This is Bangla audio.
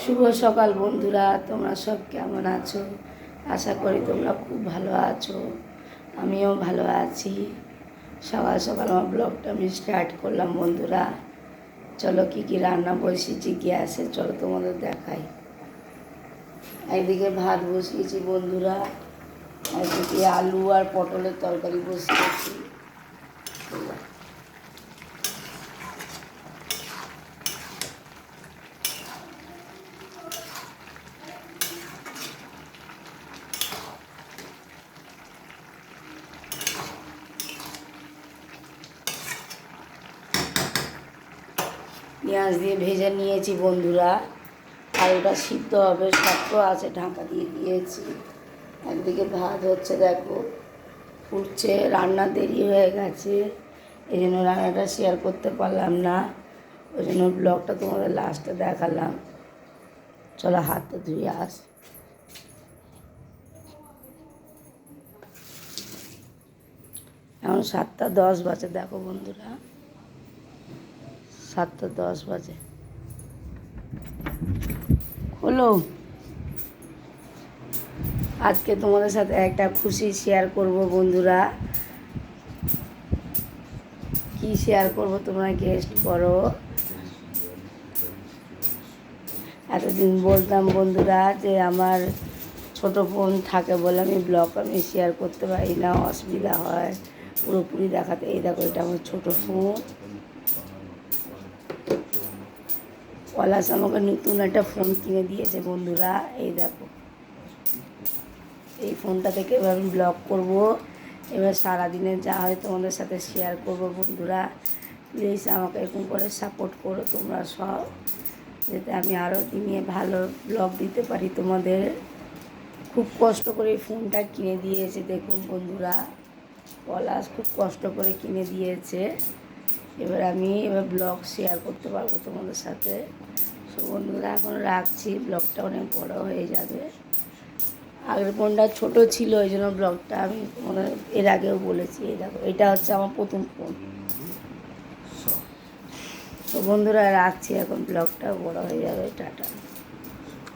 শুভ সকাল বন্ধুরা, তোমরা সব কেমন আছো? আশা করি তোমরা খুব ভালো আছো। আমিও ভালো আছি। সকাল সকাল আমার ব্লগটা আমি স্টার্ট করলাম বন্ধুরা। চলো কী কী রান্না বসিয়েছি গ্যাসে, চলো তোমাদের দেখাই। একদিকে ভাত বসিয়েছি বন্ধুরা, একদিকে আলু আর পটলের তরকারি বসিয়েছি। পেঁয়াজ দিয়ে ভেজে নিয়েছি বন্ধুরা, আর ওটা সিদ্ধ হবে, শক্ত আছে, ঢাকা দিয়ে দিয়েছি। একদিকে ভাত হচ্ছে, দেখো ফুটছে। রান্না দেরি হয়ে গেছে, এই জন্য রান্নাটা শেয়ার করতে পারলাম না, ওই জন্য ব্লগটা তোমাদের লাস্টে দেখালাম। চলো হাতটা ধুয়ে আস। এখন 7:10 বাজে, দেখো বন্ধুরা 7:10 বাজে। হলো, আজকে তোমাদের সাথে একটা খুশি শেয়ার করব বন্ধুরা। কি শেয়ার করব তোমরা গেস্ট করো। এতদিন বলতাম বন্ধুরা যে আমার ছোট ফোন থাকে বলে আমি ব্লগ শেয়ার করতে পারি না, অসুবিধা হয় পুরোপুরি দেখাতে। এই দেখো, এটা আমার ছোটো ফোন। পলাশ আমাকে নতুন একটা ফোন কিনে দিয়েছে বন্ধুরা। এই দেখো, এই ফোনটা থেকে এবার আমি ব্লগ করব। এবার সারাদিনে যা হয় তোমাদের সাথে শেয়ার করব বন্ধুরা। প্লিজ আমাকে এরকম করে সাপোর্ট করো তোমরা সব, যাতে আমি আরও দিনে ভালো ব্লগ দিতে পারি তোমাদের। খুব কষ্ট করে এই ফোনটা কিনে দিয়েছে, দেখুন বন্ধুরা, পলাশ খুব কষ্ট করে কিনে দিয়েছে। এবার ব্লগ শেয়ার করতে পারবো তোমাদের সাথে। সো বন্ধুরা এখন রাখছি, ব্লগটা অনেক বড় হয়ে যাবে। আগের ফোনটা ছোট ছিল, ওই জন্য ব্লগটা আমি তোমাদের এর আগেও বলেছি। এই দেখো, এটা হচ্ছে আমার প্রথম ফোন। তো বন্ধুরা রাখছি, এখন ব্লগটা বড় হয়ে যাবে। টাটা।